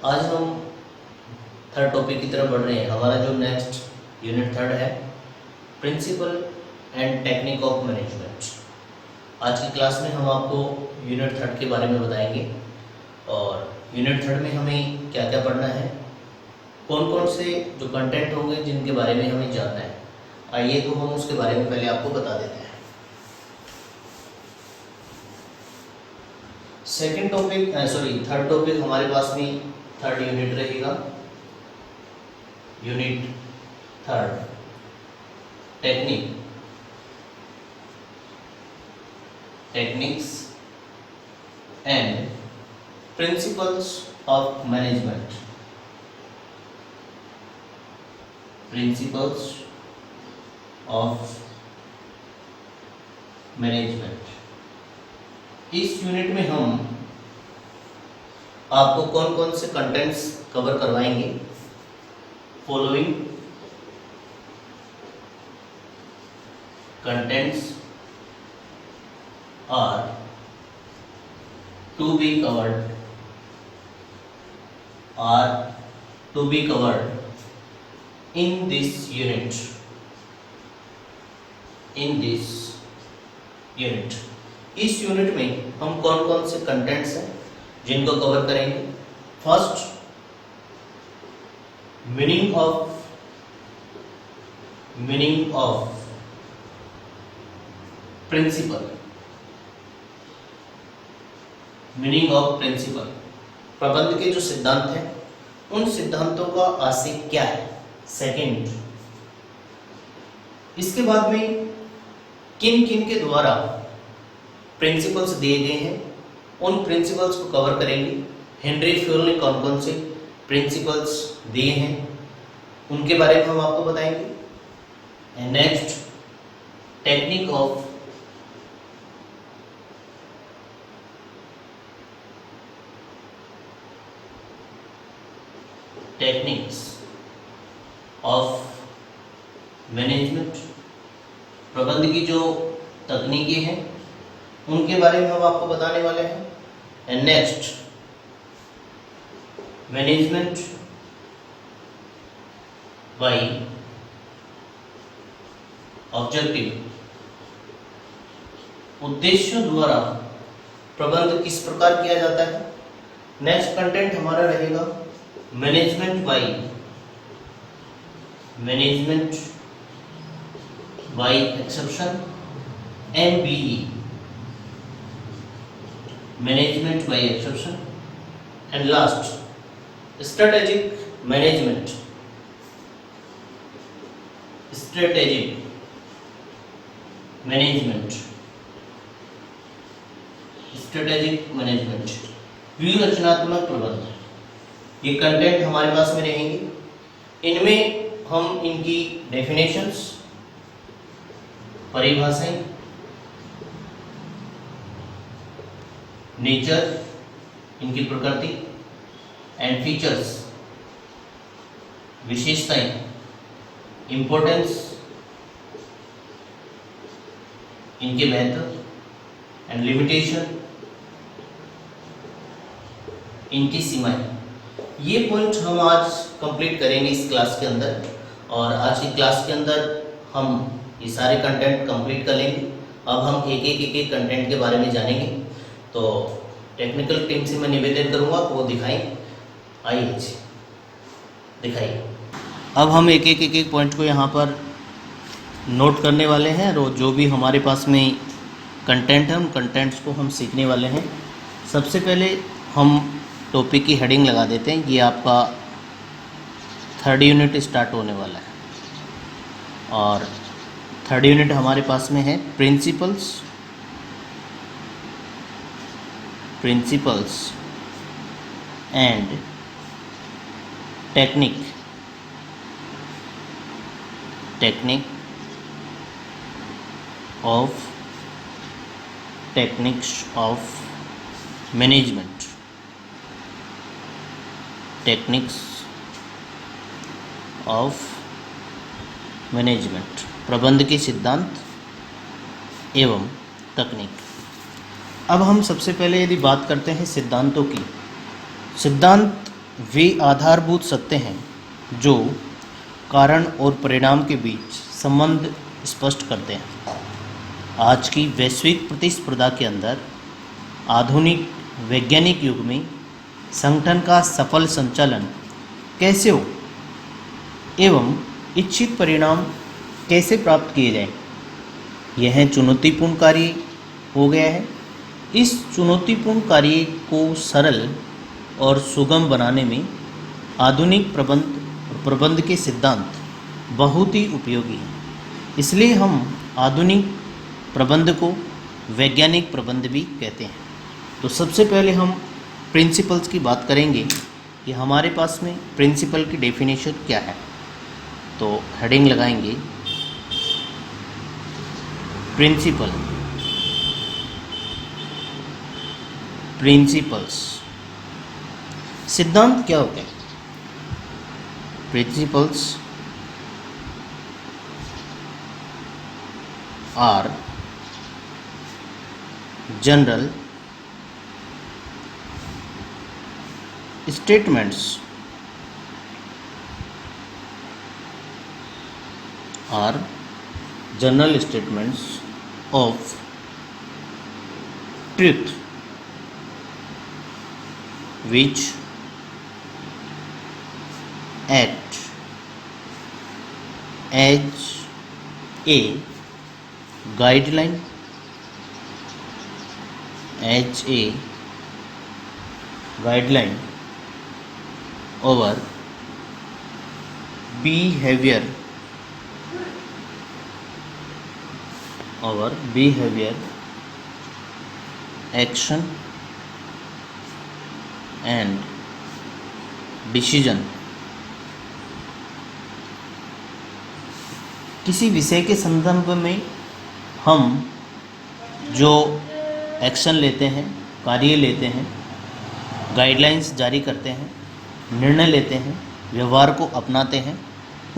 आज हम third topic की तरफ बढ़ रहे हैं। हमारा जो नेक्स्ट यूनिट थर्ड है, principle and technique of management. आज की क्लास में हम आपको यूनिट थर्ड के बारे में बताएंगे और यूनिट थर्ड में हमें क्या क्या पढ़ना है, कौन कौन से जो कंटेंट होंगे जिनके बारे में हमें जानना है। आइए तो हम उसके बारे में पहले आपको बता देते हैं। थर्ड टॉपिक हमारे पास में थर्ड यूनिट रहेगा। Unit third, techniques and principles of management. Principles of management. इस यूनिट में हम आपको कौन कौन से कंटेंट्स कवर करवाएंगे। Following contents are to be covered in this unit. इस यूनिट में हम कौन कौन से कंटेंट्स हैं जिनको कवर करेंगे। First, meaning of principle. प्रबंध के जो सिद्धांत हैं उन सिद्धांतों का आशय क्या है। सेकंड, इसके बाद में किन किन के द्वारा प्रिंसिपल्स दिए गए हैं, उन प्रिंसिपल्स को कवर करेंगे। हेनरी फ्यूल ने कौन कौन से प्रिंसिपल्स दिए हैं उनके बारे में हम आपको बताएंगे। And next, techniques of management. प्रबंध की जो तकनीकें हैं उनके बारे में हम आपको बताने वाले हैं। And next, management by objective. उद्देश्यों द्वारा प्रबंध किस प्रकार किया जाता है। नेक्स्ट कंटेंट हमारा रहेगा management by exception, MBE। Management by exception. And last, strategic management. व्यूह रचनात्मक प्रबंध। ये कंटेंट हमारे पास में रहेंगे। इनमें हम इनकी डेफिनेशंस, परिभाषाएं, नेचर, इनकी प्रकृति एंड फीचर्स, विशेषताएं, इंपॉर्टेंस, इनके महत्व एंड लिमिटेशन, इनकी सीमाएं, ये पॉइंट हम आज कंप्लीट करेंगे इस क्लास के अंदर। और आज की क्लास के अंदर हम ये सारे कंटेंट कंप्लीट कर लेंगे। अब हम एक एक कंटेंट के बारे में जानेंगे। तो टेक्निकल टीम से मैं निवेदन करूंगा कि वो दिखाएं। आइए दिखाइए। अब हम एक एक पॉइंट को यहाँ पर नोट करने वाले हैं और जो भी हमारे पास में कंटेंट है उन कंटेंट्स को हम सीखने वाले हैं। सबसे पहले हम टॉपिक की हेडिंग लगा देते हैं। ये आपका थर्ड यूनिट स्टार्ट होने वाला है और थर्ड यूनिट हमारे पास में है principles and techniques of management. प्रबंध के सिद्धांत एवं तकनीक। अब हम सबसे पहले यदि बात करते हैं सिद्धांतों की, सिद्धांत वे आधारभूत सत्य हैं जो कारण और परिणाम के बीच संबंध स्पष्ट करते हैं। आज की वैश्विक प्रतिस्पर्धा के अंदर आधुनिक वैज्ञानिक युग में संगठन का सफल संचालन कैसे हो एवं इच्छित परिणाम कैसे प्राप्त किए जाएं, यह चुनौतीपूर्ण कार्य हो गया है। इस चुनौतीपूर्ण कार्य को सरल और सुगम बनाने में आधुनिक प्रबंध के सिद्धांत बहुत ही उपयोगी हैं। इसलिए हम आधुनिक प्रबंध को वैज्ञानिक प्रबंध भी कहते हैं। तो सबसे पहले हम प्रिंसिपल्स की बात करेंगे कि हमारे पास में प्रिंसिपल की डेफिनेशन क्या है। तो हेडिंग लगाएंगे प्रिंसिपल्स। सिद्धांत क्या होते हैं? Principles are general statements are general statements of truth which act as a guideline over behavior, action and decision। किसी विषय के संदर्भ में हम जो एक्शन लेते हैं, कार्य लेते हैं, गाइडलाइंस जारी करते हैं, निर्णय लेते हैं, व्यवहार को अपनाते हैं,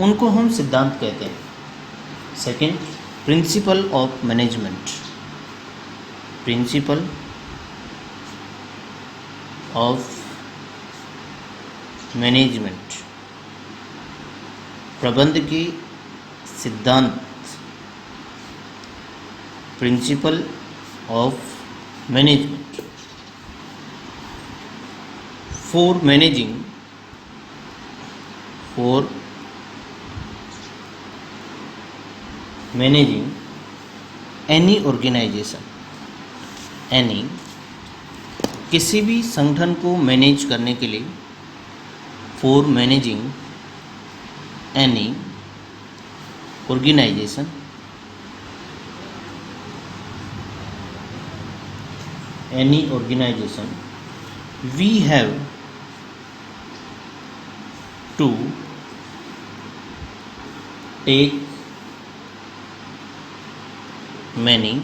उनको हम सिद्धांत कहते हैं। Second, principle of management. Principle of management, प्रबंध के सिद्धांत। Principle of management for managing any organization, किसी भी संगठन को मैनेज करने के लिए, for managing any organization, we have to take many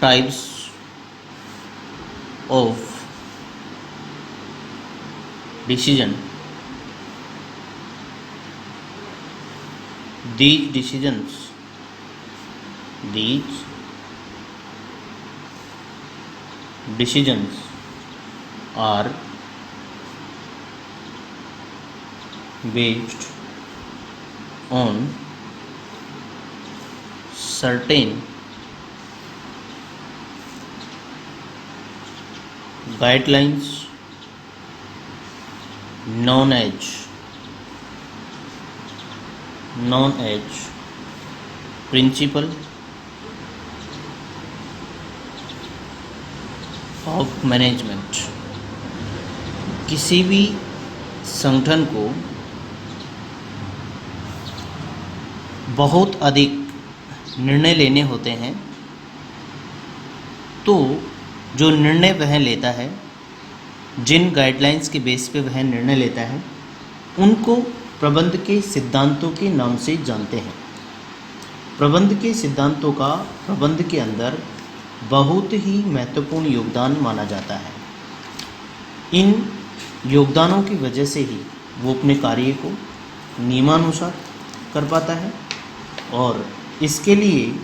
types of decision. These decisions are based on certain guidelines known as principle of management. किसी भी संगठन को बहुत अधिक निर्णय लेने होते हैं, तो जो निर्णय वह लेता है, जिन गाइडलाइंस के बेस पे वह निर्णय लेता है, उनको प्रबंध के सिद्धांतों के नाम से जानते हैं। प्रबंध के सिद्धांतों का प्रबंध के अंदर बहुत ही महत्वपूर्ण योगदान माना जाता है। इन योगदानों की वजह से ही वो अपने कार्य को नियमानुसार कर पाता है, और इसके लिए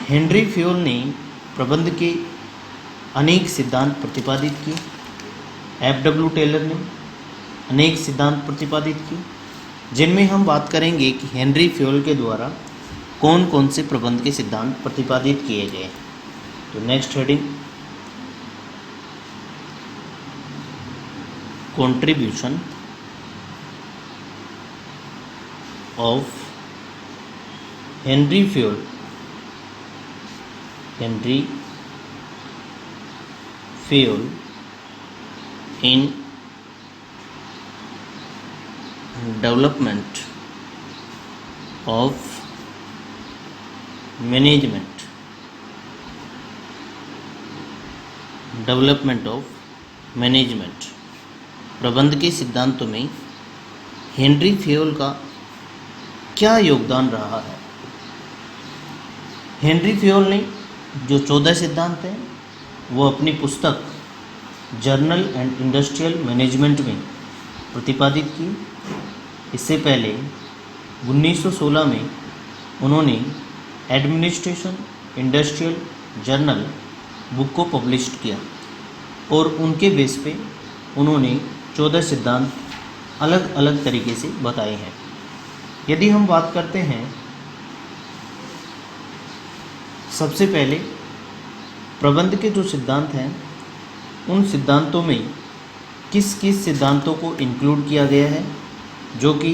हेनरी फ्योल ने प्रबंध के अनेक सिद्धांत प्रतिपादित किए। F.W. टेलर ने अनेक सिद्धांत प्रतिपादित किए, जिनमें हम बात करेंगे कि हेनरी फ्योल के द्वारा कौन कौन से प्रबंध के सिद्धांत प्रतिपादित किए गए। तो next heading, contribution of Henry Fayol in development of management प्रबंध के सिद्धांतों में हेनरी फ्योल का क्या योगदान रहा है। हेनरी फ्योल ने जो 14 सिद्धांत हैं वो अपनी पुस्तक जर्नल एंड इंडस्ट्रियल मैनेजमेंट में प्रतिपादित की। इससे पहले 1916 में उन्होंने एडमिनिस्ट्रेशन इंडस्ट्रियल जर्नल बुक को पब्लिश किया और उनके बेस पे उन्होंने 14 सिद्धांत अलग अलग तरीके से बताए हैं। यदि हम बात करते हैं, सबसे पहले प्रबंध के जो सिद्धांत हैं उन सिद्धांतों में किस किस सिद्धांतों को इंक्लूड किया गया है जो कि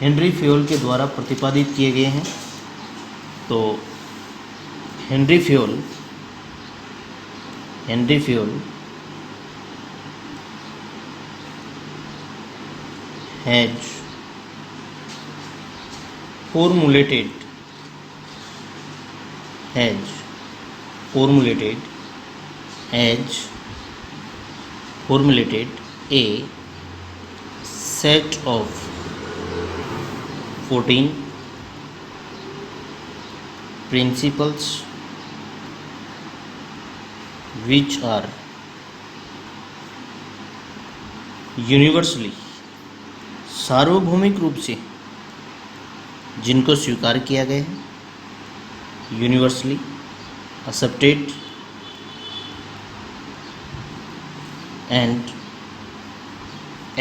हेनरी फ्योल के द्वारा प्रतिपादित किए गए हैं। तो Henry Fayol has formulated a set of 14 principles which are universally, सार्वभौमिक रूप से जिनको स्वीकार किया गया है, universally accepted and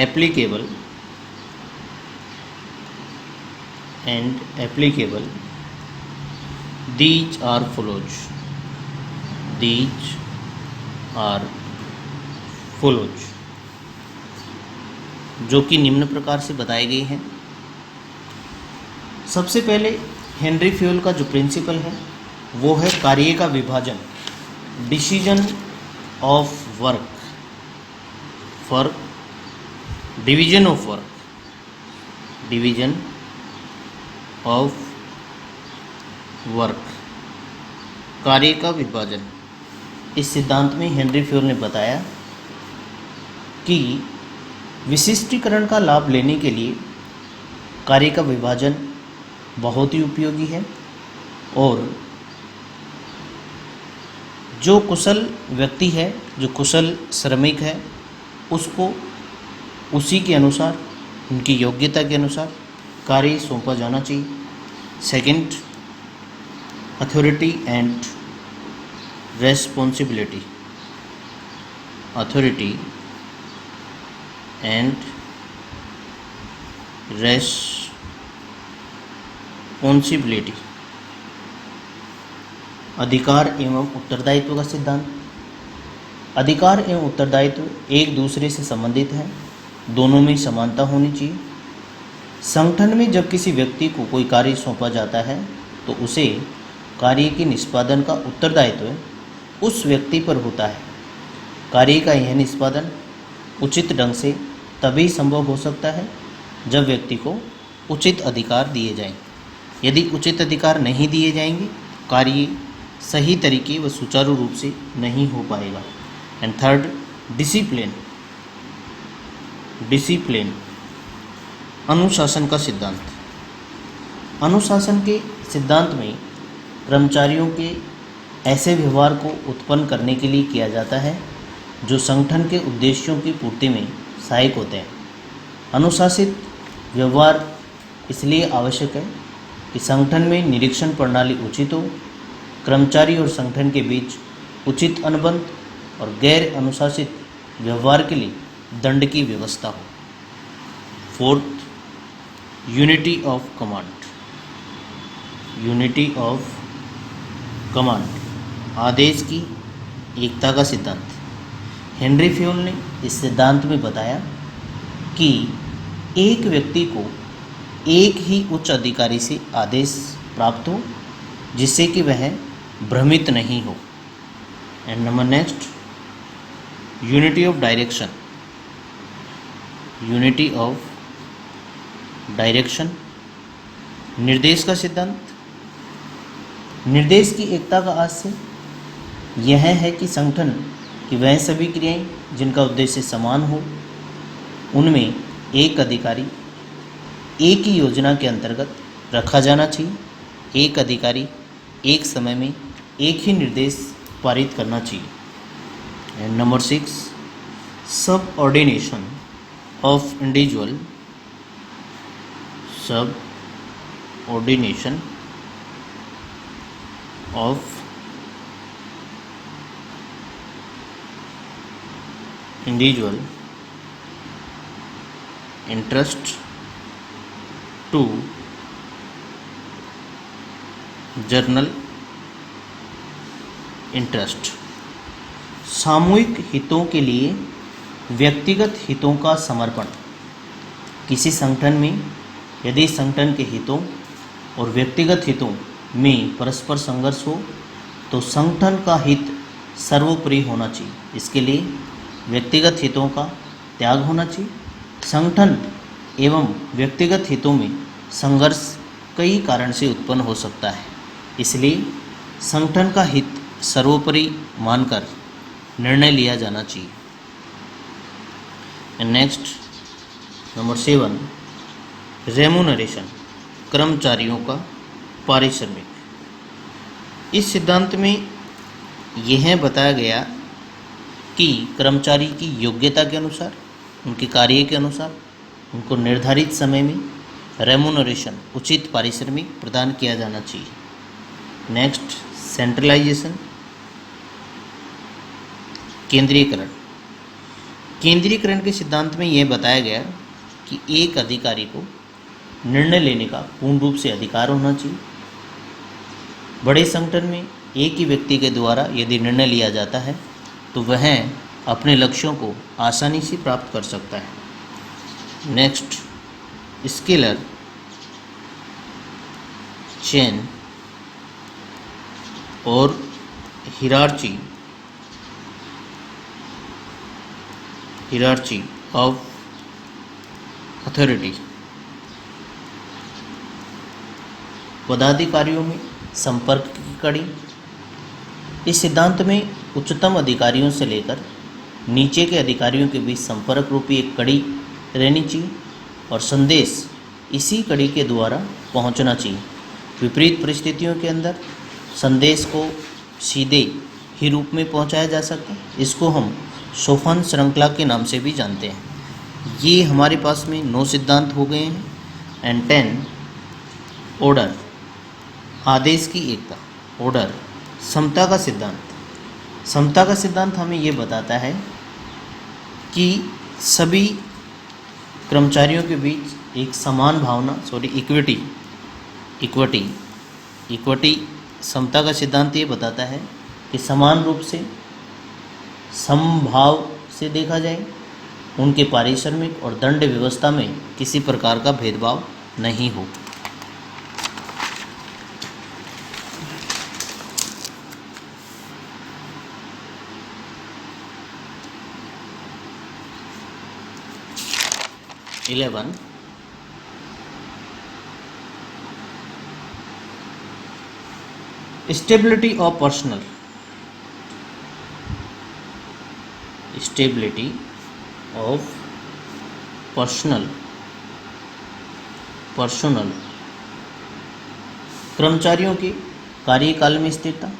applicable these are follows जो कि निम्न प्रकार से बताए गए हैं। सबसे पहले हेनरी फ्योल का जो प्रिंसिपल है वो है कार्य का विभाजन, decision of work, division of work, कार्य का विभाजन। इस सिद्धांत में हेनरी फ्योल ने बताया कि विशिष्टीकरण का लाभ लेने के लिए कार्य का विभाजन बहुत ही उपयोगी है और जो कुशल व्यक्ति है, जो कुशल श्रमिक है, उसको उसी के अनुसार, उनकी योग्यता के अनुसार कार्य सौंपा जाना चाहिए। सेकंड, अथॉरिटी एंड रेस्पॉन्सिबिलिटी, अधिकार एवं उत्तरदायित्व का सिद्धांत। अधिकार एवं उत्तरदायित्व एक दूसरे से संबंधित हैं, दोनों में समानता होनी चाहिए। संगठन में जब किसी व्यक्ति को कोई कार्य सौंपा जाता है तो उसे कार्य के निष्पादन का उत्तरदायित्व उस व्यक्ति पर होता है। कार्य का यह निष्पादन उचित ढंग से तभी संभव हो सकता है जब व्यक्ति को उचित अधिकार दिए जाएं। यदि उचित अधिकार नहीं दिए जाएंगे, कार्य सही तरीके व सुचारू रूप से नहीं हो पाएगा। एंड थर्ड, डिसिप्लिन, अनुशासन का सिद्धांत। अनुशासन के सिद्धांत में कर्मचारियों के ऐसे व्यवहार को उत्पन्न करने के लिए किया जाता है जो संगठन के उद्देश्यों की पूर्ति में सहायक होते हैं। अनुशासित व्यवहार इसलिए आवश्यक है कि संगठन में निरीक्षण प्रणाली उचित हो, कर्मचारी और संगठन के बीच उचित अनुबंध और गैर अनुशासित व्यवहार के लिए दंड की व्यवस्था हो। Fourth, unity of command. Unity of command, आदेश की एकता का सिद्धांत। हेनरी फ्योल ने इस सिद्धांत में बताया कि एक व्यक्ति को एक ही उच्च अधिकारी से आदेश प्राप्त हो जिससे कि वह भ्रमित नहीं हो। And number next, unity of direction. Unity of direction, निर्देश का सिद्धांत। निर्देश की एकता का आशय यह है कि संगठन की वह सभी क्रियाएं जिनका उद्देश्य समान हो, उनमें एक अधिकारी एक ही योजना के अंतर्गत रखा जाना चाहिए। एक अधिकारी एक समय में एक ही निर्देश पारित करना चाहिए। And number 6, subordination of individual. Subordination of individual interest to journal interest. सामूहिक हितों के लिए व्यक्तिगत हितों का समर्पण। किसी संगठन में यदि संगठन के हितों और व्यक्तिगत हितों में परस्पर संघर्ष हो तो संगठन का हित सर्वोपरि होना चाहिए। इसके लिए व्यक्तिगत हितों का त्याग होना चाहिए। संगठन एवं व्यक्तिगत हितों में संघर्ष कई कारण से उत्पन्न हो सकता है, इसलिए संगठन का हित सर्वोपरि मानकर निर्णय लिया जाना चाहिए। नेक्स्ट, नंबर 7, रेम्यूनरेशन, कर्मचारियों का पारिश्रमिक। इस सिद्धांत में यह बताया गया कि कर्मचारी की योग्यता के अनुसार, उनके कार्य के अनुसार उनको निर्धारित समय में रेम्यूनरेशन, उचित पारिश्रमिक प्रदान किया जाना चाहिए। Next, centralisation, केंद्रीयकरण। केंद्रीयकरण के सिद्धांत में यह बताया गया कि एक अधिकारी को निर्णय लेने का पूर्ण रूप से अधिकार होना चाहिए। बड़े संगठन में एक ही व्यक्ति के द्वारा यदि निर्णय लिया जाता है तो वह अपने लक्ष्यों को आसानी से प्राप्त कर सकता है। नेक्स्ट, स्केलर चेन और हिरार्ची ऑफ अथॉरिटी। पदाधिकारियों में संपर्क की कड़ी। इस सिद्धांत में उच्चतम अधिकारियों से लेकर नीचे के अधिकारियों के बीच संपर्क रूपी एक कड़ी रहनी चाहिए और संदेश इसी कड़ी के द्वारा पहुंचना चाहिए। विपरीत परिस्थितियों के अंदर संदेश को सीधे ही रूप में पहुंचाया जा सकता है। इसको हम सोपान श्रृंखला के नाम से भी जानते हैं। ये हमारे पास में 9 सिद्धांत हो गए हैं। एंड 10, ऑर्डर, आदेश की एकता। ऑर्डर, समता का सिद्धांत। समता का सिद्धांत हमें ये बताता है कि सभी कर्मचारियों के बीच एक समान भावना, इक्विटी, समता का सिद्धांत ये बताता है कि समान रूप से समभाव से देखा जाए, उनके पारिश्रमिक और दंड व्यवस्था में किसी प्रकार का भेदभाव नहीं हो। Stability of personal. कर्मचारियों के कार्यकाल में स्थिरता।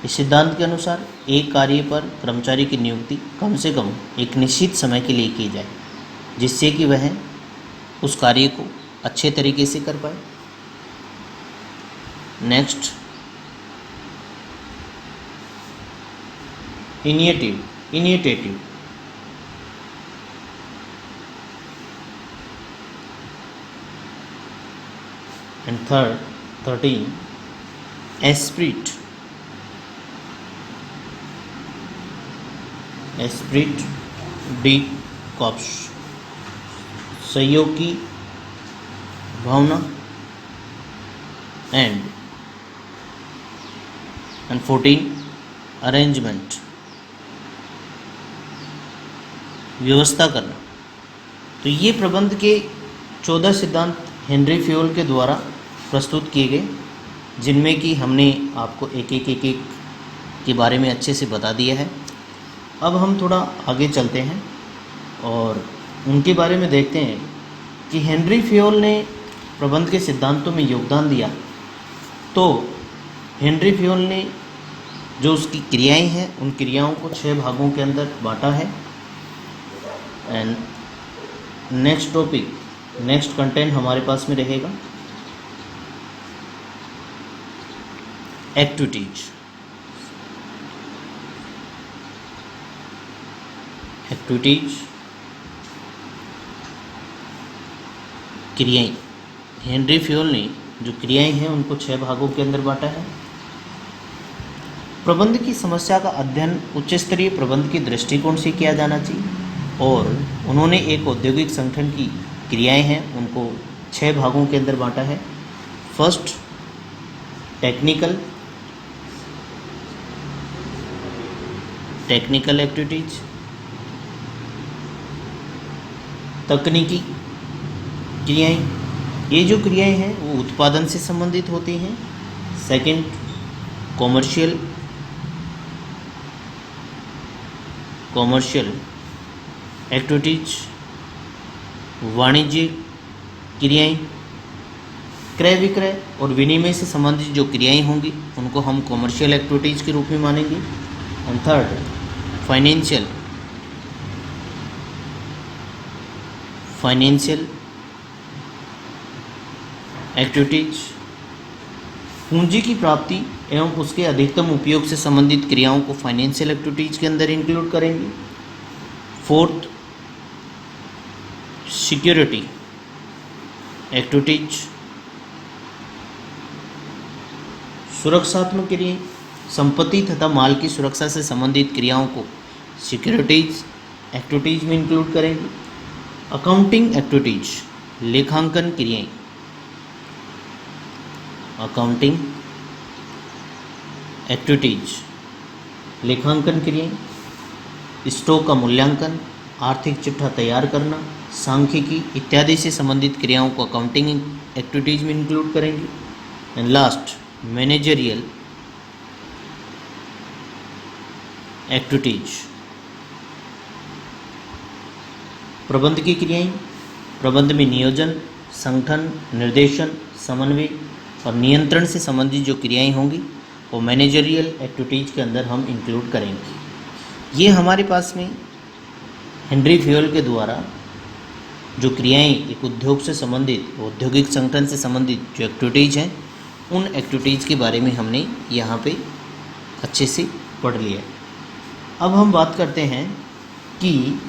इस सिद्धांत के अनुसार एक कार्य पर कर्मचारी की नियुक्ति कम से कम एक निश्चित समय के लिए की जाए जिससे कि वह उस कार्य को अच्छे तरीके से कर पाए। Next, initiative and 13 Esprit D corps, सहयोग की भावना, एंड 14 अरेंजमेंट, व्यवस्था करना। तो ये प्रबंध के 14 सिद्धांत हेनरी फ्योल के द्वारा प्रस्तुत किए गए, जिनमें कि हमने आपको एक एक के बारे में अच्छे से बता दिया है। अब हम थोड़ा आगे चलते हैं और उनके बारे में देखते हैं कि हेनरी फ्योल ने प्रबंध के सिद्धांतों में योगदान दिया। तो हेनरी फ्योल ने जो उसकी क्रियाएं हैं, उन क्रियाओं को 6 भागों के अंदर बांटा है। And next topic, next content हमारे पास में रहेगा एक्टिविटीज। क्रियाएं। हेनरी फ्योल ने जो क्रियाएं हैं उनको 6 भागों के अंदर बांटा है। प्रबंध की समस्या का अध्ययन उच्च स्तरीय प्रबंध के दृष्टिकोण से किया जाना चाहिए और उन्होंने एक औद्योगिक संगठन की क्रियाएं हैं उनको 6 भागों के अंदर बांटा है। फर्स्ट, टेक्निकल एक्टिविटीज, तकनीकी क्रियाएं। ये जो क्रियाएं हैं वो उत्पादन से संबंधित होती हैं। सेकंड, कॉमर्शियल एक्टिविटीज, वाणिज्यिक क्रियाएं। क्रय विक्रय और विनिमय से संबंधित जो क्रियाएं होंगी उनको हम कॉमर्शियल एक्टिविटीज के रूप में मानेंगे। एंड थर्ड, फाइनेंशियल एक्टिविटीज, पूंजी की प्राप्ति एवं उसके अधिकतम उपयोग से संबंधित क्रियाओं को फाइनेंशियल एक्टिविटीज के अंदर इंक्लूड करेंगे। फोर्थ, सिक्योरिटी एक्टिविटीज, सुरक्षात्मक क्रियाएं, संपत्ति तथा माल की सुरक्षा से संबंधित क्रियाओं को सिक्योरिटीज एक्टिविटीज में इंक्लूड करेंगे। अकाउंटिंग एक्टिविटीज, लेखांकन क्रियाएं, अकाउंटिंग एक्टिविटीज, लेखांकन क्रियाएं, स्टॉक का मूल्यांकन, आर्थिक चिट्ठा तैयार करना, सांख्यिकी इत्यादि से संबंधित क्रियाओं को अकाउंटिंग एक्टिविटीज में इंक्लूड करेंगे। एंड लास्ट, मैनेजरियल एक्टिविटीज, प्रबंध की क्रियाएं, प्रबंध में नियोजन, संगठन, निर्देशन, समन्वय और नियंत्रण से संबंधित जो क्रियाएं होंगी वो मैनेजरियल एक्टिविटीज के अंदर हम इंक्लूड करेंगे। ये हमारे पास में हेनरी फ्योल के द्वारा जो क्रियाएं एक उद्योग से संबंधित, औद्योगिक संगठन से संबंधित जो एक्टिविटीज़ हैं, उन एक्टिविटीज़ के बारे में हमने यहाँ पे अच्छे से पढ़ लिया। अब हम बात करते हैं कि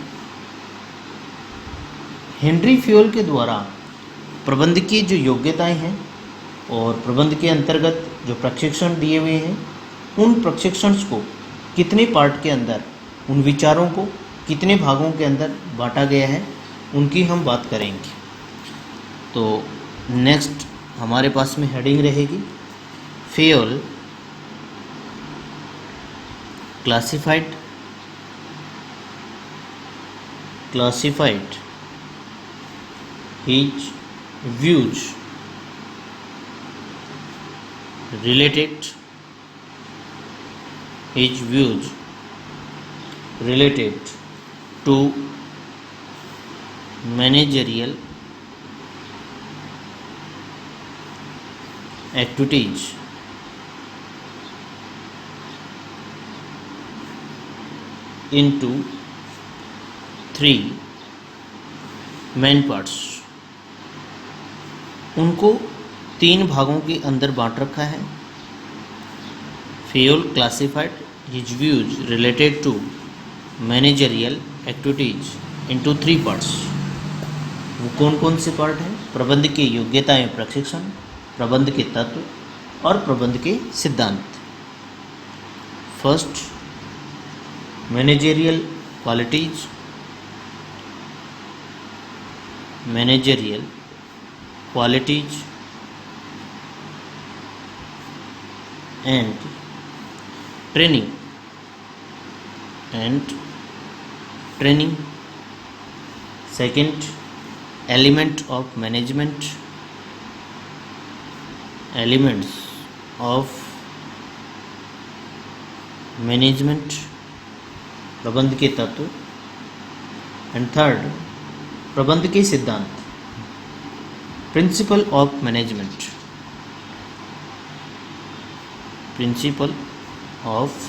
हेनरी फ्योल के द्वारा प्रबंध की जो योग्यताएं हैं और प्रबंध के अंतर्गत जो प्रशिक्षण दिए हुए हैं, उन प्रशिक्षण को कितने पार्ट के अंदर, उन विचारों को कितने भागों के अंदर बांटा गया है, उनकी हम बात करेंगे। तो नेक्स्ट हमारे पास में हेडिंग रहेगी Fayol classified his views related to managerial activities into 3 main parts। उनको 3 भागों के अंदर बांट रखा है। Fayol classified his views related to managerial activities into 3 parts. वो कौन कौन से पार्ट हैं? प्रबंध की योग्यताएं प्रशिक्षण, प्रबंध के तत्व और प्रबंध के सिद्धांत। First, managerial qualities, managerial qualities and training second, elements of management, elements of management, प्रबंध के तत्व एंड थर्ड, प्रबंध के सिद्धांत, principle of management, principle of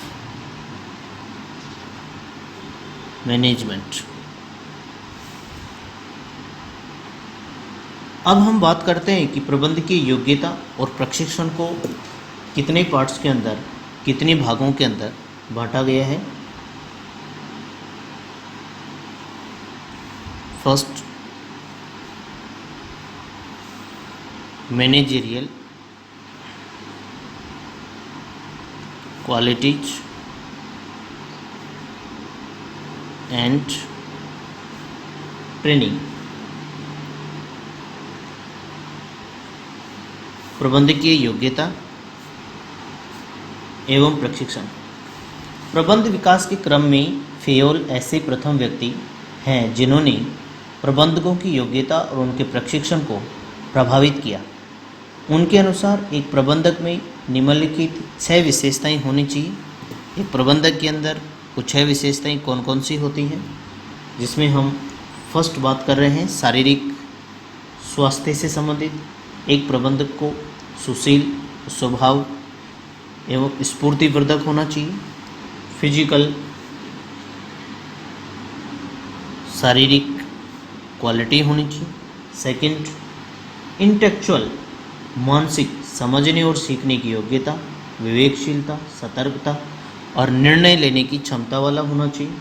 management. अब हम बात करते हैं कि प्रबंध की योग्यता और प्रशिक्षण को कितने पार्ट्स के अंदर, कितने भागों के अंदर बांटा गया है। First, managerial qualities and training, प्रबंधकीय योग्यता एवं प्रशिक्षण। प्रबंध विकास के क्रम में फेयोल ऐसे प्रथम व्यक्ति हैं जिन्होंने प्रबंधकों की योग्यता और उनके प्रशिक्षण को प्रभावित किया। उनके अनुसार एक प्रबंधक में निम्नलिखित 6 विशेषताएं होनी चाहिए। एक प्रबंधक के अंदर कुछ 6 विशेषताएं कौन कौन सी होती हैं, जिसमें हम फर्स्ट बात कर रहे हैं शारीरिक स्वास्थ्य से संबंधित। एक प्रबंधक को सुशील स्वभाव एवं स्फूर्तिवर्धक होना चाहिए। फिजिकल शारीरिक क्वालिटी होनी चाहिए। सेकंड, इंटेलेक्चुअल मानसिक समझने और सीखने की योग्यता, विवेकशीलता, सतर्कता और निर्णय लेने की क्षमता वाला होना चाहिए।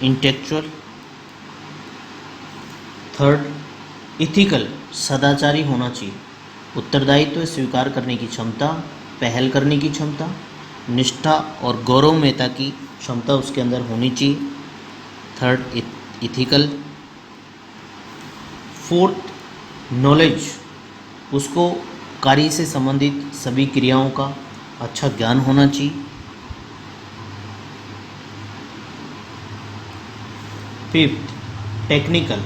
इंटेलेक्चुअल। थर्ड, इथिकल सदाचारी होना चाहिए। उत्तरदायित्व स्वीकार करने की क्षमता, पहल करने की क्षमता, निष्ठा और गौरवमयता की क्षमता उसके अंदर होनी चाहिए। Third, ethical. फोर्थ, नॉलेज, उसको कार्य से संबंधित सभी क्रियाओं का अच्छा ज्ञान होना चाहिए। फिफ्थ, टेक्निकल,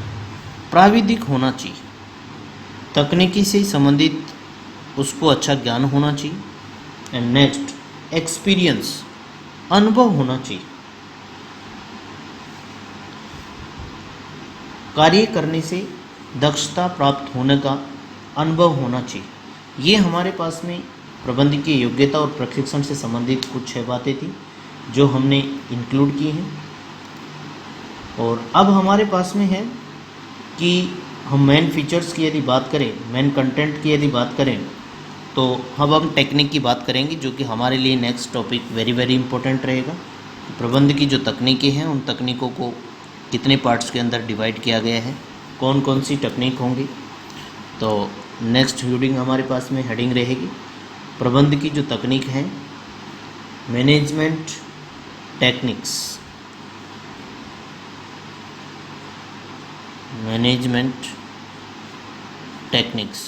प्राविधिक होना चाहिए। तकनीकी से संबंधित उसको अच्छा ज्ञान होना चाहिए। एंड नेक्स्ट, एक्सपीरियंस, अनुभव होना चाहिए। कार्य करने से दक्षता प्राप्त होने का अनुभव होना चाहिए। ये हमारे पास में प्रबंधकीय योग्यता और प्रशिक्षण से संबंधित कुछ 6 बातें थी जो हमने इंक्लूड की हैं। और अब हमारे पास में है कि हम मेन फीचर्स की यदि बात करें, मेन कंटेंट की यदि बात करें, तो अब हम टेक्निक की बात करेंगे, जो कि हमारे लिए नेक्स्ट टॉपिक वेरी इंपॉर्टेंट रहेगा। प्रबंध की जो तकनीकें हैं, उन तकनीकों को कितने पार्ट्स के अंदर डिवाइड किया गया है, कौन कौन सी टेक्निक होंगी। तो नेक्स्ट रीडिंग हमारे पास में हेडिंग रहेगी प्रबंध की जो तकनीक है, मैनेजमेंट टेक्निक्स, मैनेजमेंट टेक्निक्स।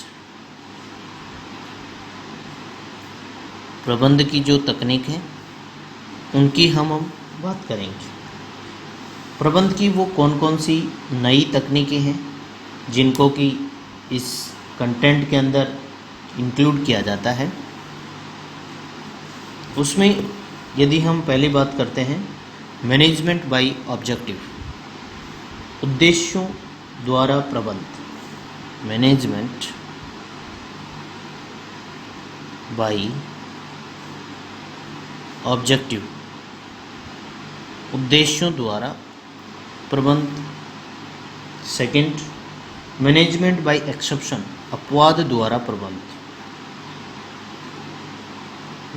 प्रबंध की जो तकनीक है उनकी हम बात करेंगे। प्रबंध की वो कौन कौन सी नई तकनीकें हैं जिनको कि इस कंटेंट के अंदर इंक्लूड किया जाता है। उसमें यदि हम पहली बात करते हैं मैनेजमेंट बाय ऑब्जेक्टिव, उद्देश्यों द्वारा प्रबंध, मैनेजमेंट बाय ऑब्जेक्टिव, उद्देश्यों द्वारा प्रबंध। सेकंड, मैनेजमेंट बाय एक्सेप्शन, अपवाद द्वारा प्रबंध,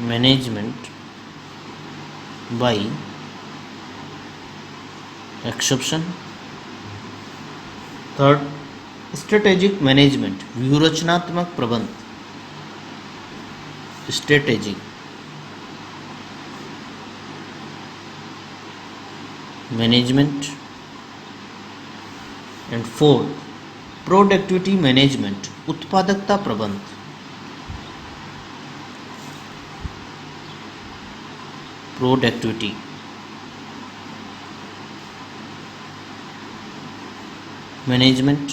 management by exception. Third, strategic management, व्यूहरचनात्मक प्रबंध, strategic management. And fourth, productivity management, उत्पादकता प्रबंध। Productivity management.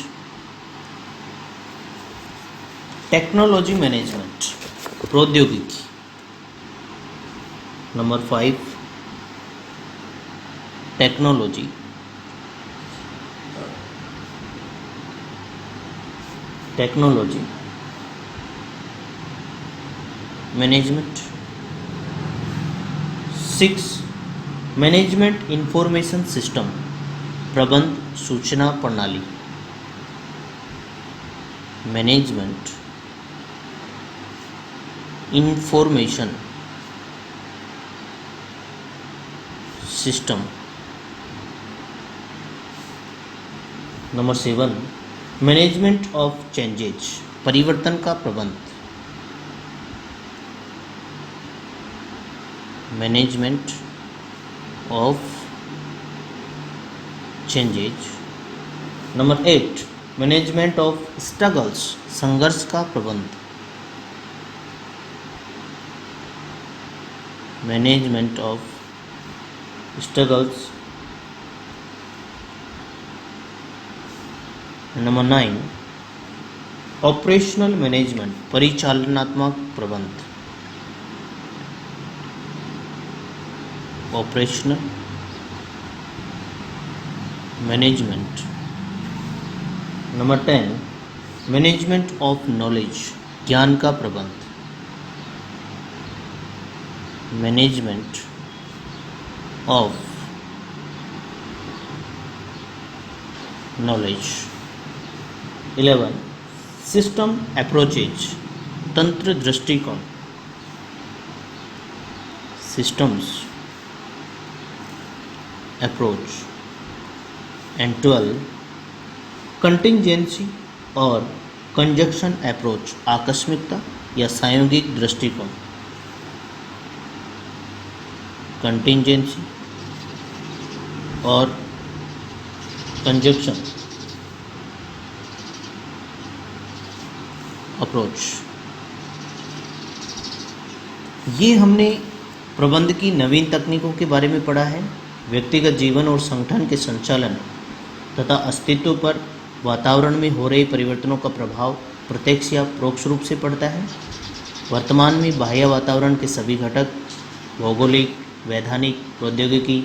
टेक्नोलॉजी मैनेजमेंट, प्रौद्योगिकी। Number 5, technology management. 6, management information system, प्रबंध सूचना प्रणाली। Management information system. Number 7, management of changes, परिवर्तन का प्रबंध। Management of changes. Number 8, management of struggles, संघर्ष का प्रबंध। Management of struggles. Number 9, operational management, परिचालनात्मक प्रबंध। Operational management. Number 10, management of knowledge, ज्ञान का प्रबंध। Management of knowledge. 11, system approaches, तंत्र दृष्टिकोण। Systems approach. एंड 12, कंटिंजेंसी और कंजक्शन अप्रोच, आकस्मिकता या प्रायोगिक दृष्टिकोण। कंटिंजेंसी और कंजक्शन अप्रोच। ये हमने प्रबंध की नवीन तकनीकों के बारे में पढ़ा है। व्यक्तिगत जीवन और संगठन के संचालन तथा अस्तित्व पर वातावरण में हो रहे परिवर्तनों का प्रभाव प्रत्यक्ष या परोक्ष रूप से पड़ता है। वर्तमान में बाह्य वातावरण के सभी घटक, भौगोलिक, वैधानिक, प्रौद्योगिकी,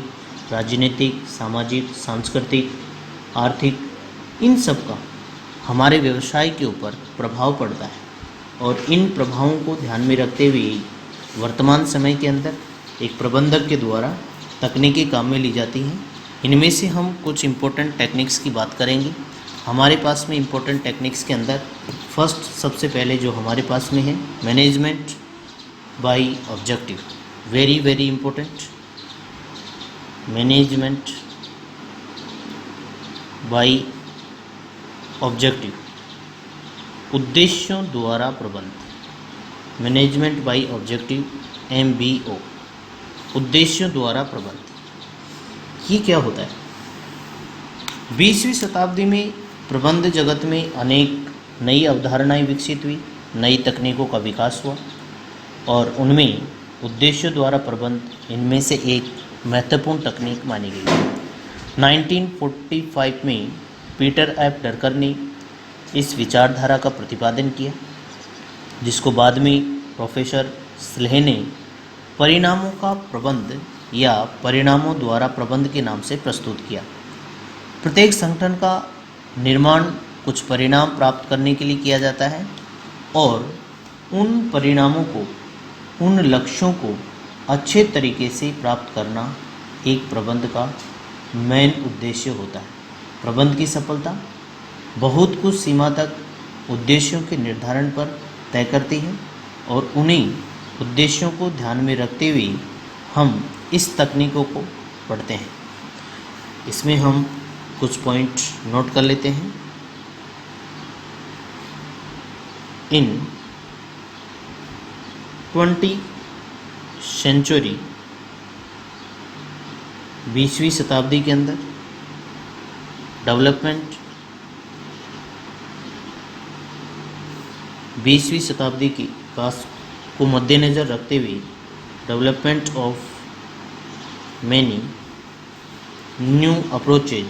राजनीतिक, सामाजिक, सांस्कृतिक, आर्थिक, इन सब का हमारे व्यवसाय के ऊपर प्रभाव पड़ता है और इन प्रभावों को ध्यान में रखते हुए वर्तमान समय के अंदर एक प्रबंधक के द्वारा तकनीकी काम में ली जाती हैं। इनमें से हम कुछ इम्पोर्टेंट टेक्निक्स की बात करेंगे। हमारे पास में इम्पोर्टेंट टेक्निक्स के अंदर फर्स्ट, सबसे पहले जो हमारे पास में है, management by objective, very very important. Management by objective, उद्देश्यों द्वारा प्रबंध। मैनेजमेंट बाय ऑब्जेक्टिव, MBO, उद्देश्यों द्वारा प्रबंध। ये क्या होता है? 20वीं शताब्दी में प्रबंध जगत में अनेक नई अवधारणाएं विकसित हुई, नई तकनीकों का विकास हुआ और उनमें उद्देश्यों द्वारा प्रबंध इनमें से एक महत्वपूर्ण तकनीक मानी गई। 1945 में पीटर एफ ड्रकर ने इस विचारधारा का प्रतिपादन किया, जिसको बाद में प्रोफेसर स्लेह ने परिणामों का प्रबंध या परिणामों द्वारा प्रबंध के नाम से प्रस्तुत किया। प्रत्येक संगठन का निर्माण कुछ परिणाम प्राप्त करने के लिए किया जाता है और उन परिणामों को, उन लक्ष्यों को अच्छे तरीके से प्राप्त करना एक प्रबंध का मेन उद्देश्य होता है। प्रबंध की सफलता बहुत कुछ सीमा तक उद्देश्यों के निर्धारण पर तय करती है और उन्हीं उद्देश्यों को ध्यान में रखते हुए हम इस तकनीकों को पढ़ते हैं। इसमें हम कुछ पॉइंट नोट कर लेते हैं। इन 20th century, 20वीं शताब्दी के अंदर डेवलपमेंट, 20वीं शताब्दी की को मद्देनज़र रखते हुए development of many new approaches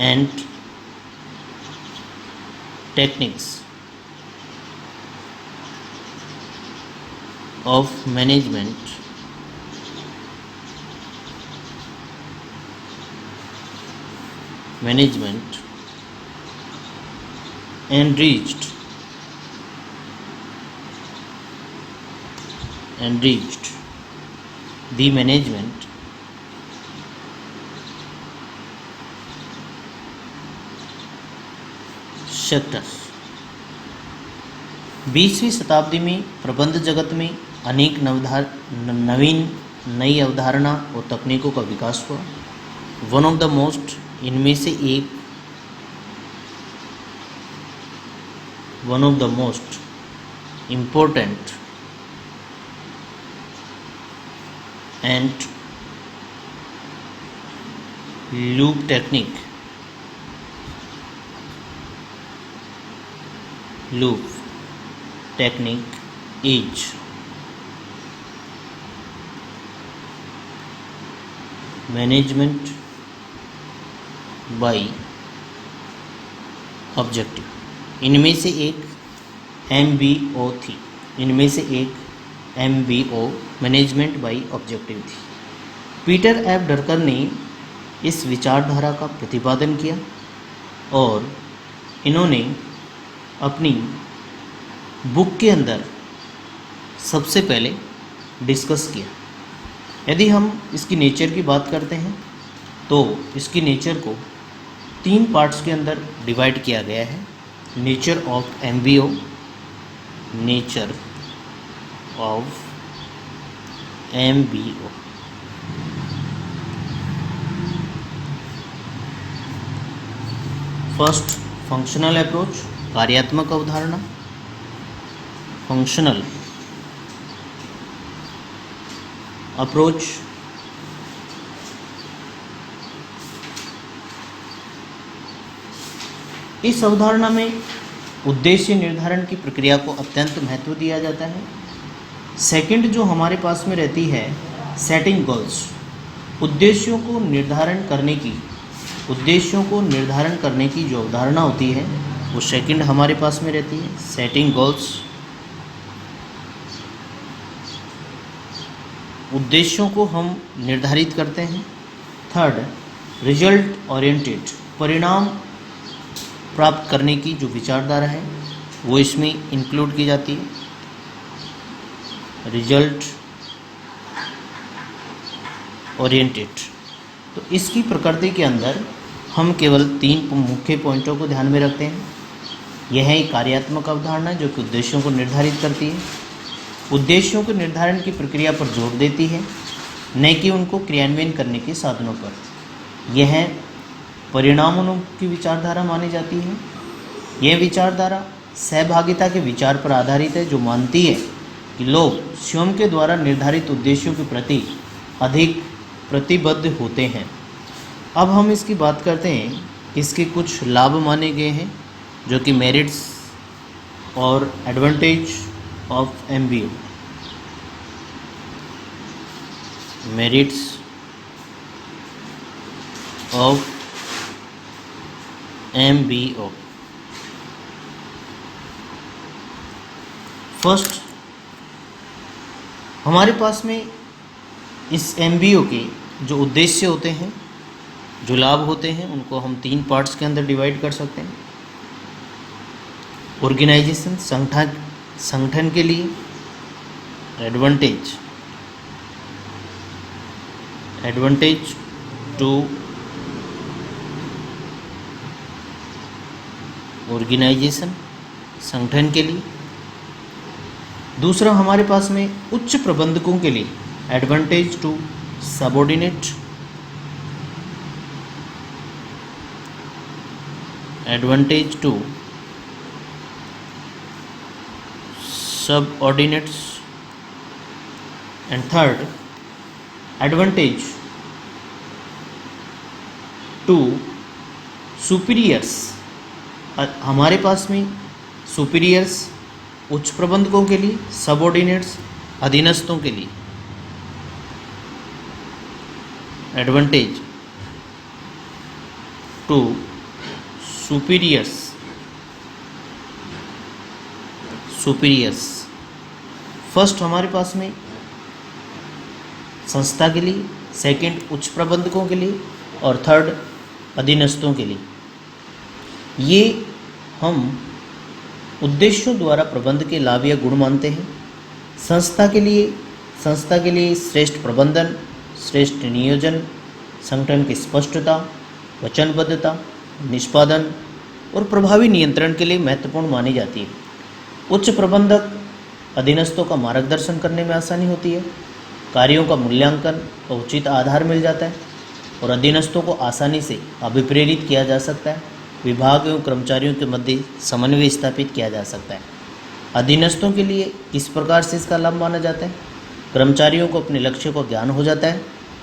and techniques of management enriched the management sector। 20वीं शताब्दी में प्रबंध जगत में अनेक नई अवधारणा और तकनीकों का विकास हुआ। वन ऑफ द मोस्ट, इनमें से एक, one of the most important and loop technique is management by objective. इनमें से एक MBO थी, मैनेजमेंट बाय ऑब्जेक्टिव थी। पीटर एफ ड्रकर ने इस विचारधारा का प्रतिपादन किया और इन्होंने अपनी बुक के अंदर सबसे पहले डिस्कस किया। यदि हम इसकी नेचर की बात करते हैं तो इसकी नेचर को 3 पार्ट्स के अंदर डिवाइड किया गया है। Nature of MBO, first, functional approach, कार्यात्मक अवधारणा। फंक्शनल अप्रोच इस अवधारणा में उद्देश्य निर्धारण की प्रक्रिया को अत्यंत महत्व दिया जाता है। सेकंड जो हमारे पास में रहती है, सेटिंग गोल्स, उद्देश्यों को निर्धारण करने की जो अवधारणा होती है वो सेकंड हमारे पास में रहती है, सेटिंग गोल्स। उद्देश्यों को हम निर्धारित करते हैं। थर्ड, रिजल्ट ओरिएंटेड, परिणाम प्राप्त करने की जो विचारधारा है वो इसमें इंक्लूड की जाती है। रिजल्ट ओरिएंटेड, तो इसकी प्रकृति के अंदर हम केवल 3 मुख्य पॉइंटों को ध्यान में रखते हैं। यह है एक कार्यात्मक अवधारणा जो कि उद्देश्यों को निर्धारित करती है, उद्देश्यों के निर्धारण की प्रक्रिया पर जोर देती है, न कि उनको क्रियान्वयन करने के साधनों पर। यह परिणामों की विचारधारा मानी जाती है। यह विचारधारा सहभागिता के विचार पर आधारित है, जो मानती है कि लोग स्वयं के द्वारा निर्धारित उद्देश्यों के प्रति अधिक प्रतिबद्ध होते हैं। अब हम इसकी बात करते हैं, इसके कुछ लाभ माने गए हैं जो कि मेरिट्स और advantage of MBO। Merits of MBO। First, हमारे पास में इस MBO के जो उद्देश्य होते हैं, जो लाभ होते हैं, उनको हम 3 पार्ट्स के अंदर डिवाइड कर सकते हैं। ऑर्गेनाइजेशन, संगठन के लिए। एडवांटेज टू ऑर्गेनाइजेशन, संगठन के लिए। दूसरा हमारे पास में उच्च प्रबंधकों के लिए, advantage to subordinate. Advantage to subordinates, and third advantage to superiors। हमारे पास में सुपीरियर्स उच्च प्रबंधकों के लिए, सबऑर्डिनेट्स अधीनस्थों के लिए। एडवांटेज टू सुपीरियर्स फर्स्ट हमारे पास में संस्था के लिए, सेकंड उच्च प्रबंधकों के लिए और थर्ड अधीनस्थों के लिए। ये हम उद्देश्यों द्वारा प्रबंध के लाभ या गुण मानते हैं। संस्था के लिए श्रेष्ठ प्रबंधन, श्रेष्ठ नियोजन, संगठन की स्पष्टता, वचनबद्धता, निष्पादन और प्रभावी नियंत्रण के लिए महत्वपूर्ण मानी जाती है। उच्च प्रबंधक अधीनस्थों का मार्गदर्शन करने में आसानी होती है, कार्यों का मूल्यांकन का उचित आधार मिल जाता है और अधीनस्थों को आसानी से अभिप्रेरित किया जा सकता है। विभाग एवं कर्मचारियों के मध्य समन्वय स्थापित किया जा सकता है। अधीनस्थों के लिए किस प्रकार से इसका लाभ माना जाता है? कर्मचारियों को अपने लक्ष्य का ज्ञान हो जाता है,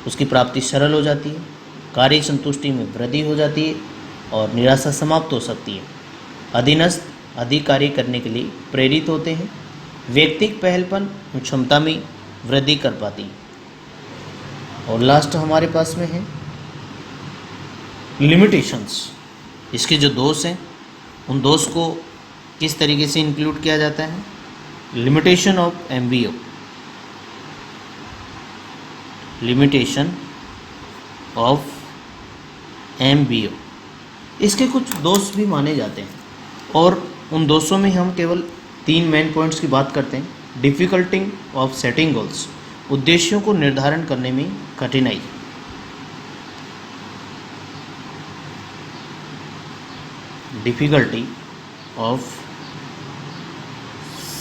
उसकी प्राप्ति सरल हो जाती है, कार्य संतुष्टि में वृद्धि हो जाती है और निराशा समाप्त हो सकती है। अधीनस्थ अधिक कार्य करने के लिए प्रेरित होते हैं, व्यक्तिगत पहलपन क्षमता में वृद्धि कर पाती है। और लास्ट हमारे पास में है लिमिटेशंस। इसके जो दोष हैं उन दोष को किस तरीके से इंक्लूड किया जाता है? Limitation of MBO, limitation of MBO, इसके कुछ दोष भी माने जाते हैं और उन दोषों में हम केवल 3 मेन पॉइंट्स की बात करते हैं। डिफ़िकल्टी ऑफ सेटिंग गोल्स, उद्देश्यों को निर्धारण करने में कठिनाई। डिफ़िकल्टी ऑफ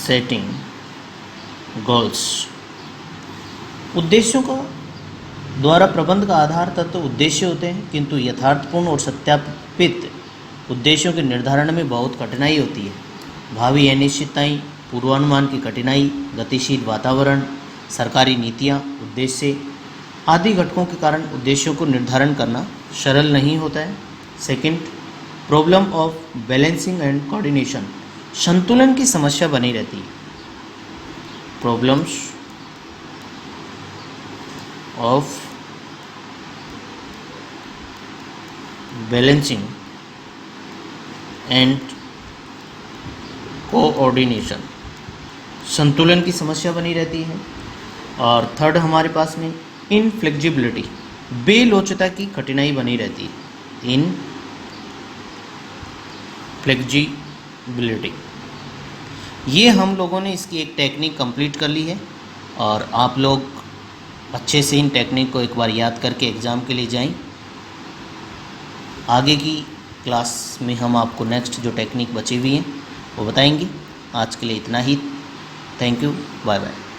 सेटिंग गोल्स, उद्देश्यों का द्वारा प्रबंध का आधार तत्व उद्देश्य होते हैं, किंतु यथार्थपूर्ण और सत्यापित उद्देश्यों के निर्धारण में बहुत कठिनाई होती है। भावी अनिश्चितताएं, पूर्वानुमान की कठिनाई, गतिशील वातावरण, सरकारी नीतियां, उद्देश्य आदि घटकों के कारण उद्देश्यों को निर्धारण करना सरल नहीं होता है। Second, problem of balancing and coordination, संतुलन की समस्या बनी रहती है। Problems of balancing and coordination, संतुलन की समस्या बनी रहती है। और थर्ड हमारे पास में इनफ्लेक्सिबिलिटी, बेलोचता की कठिनाई बनी रहती है। इनफ्लेक्सिबिलिटी, ये हम लोगों ने इसकी एक टेक्निक कंप्लीट कर ली है और आप लोग अच्छे से इन टेक्निक को एक बार याद करके एग्ज़ाम के लिए जाएं। आगे की क्लास में हम आपको नेक्स्ट जो टेक्निक बची हुई हैं वो बताएंगे। आज के लिए इतना ही। Thank you, bye bye.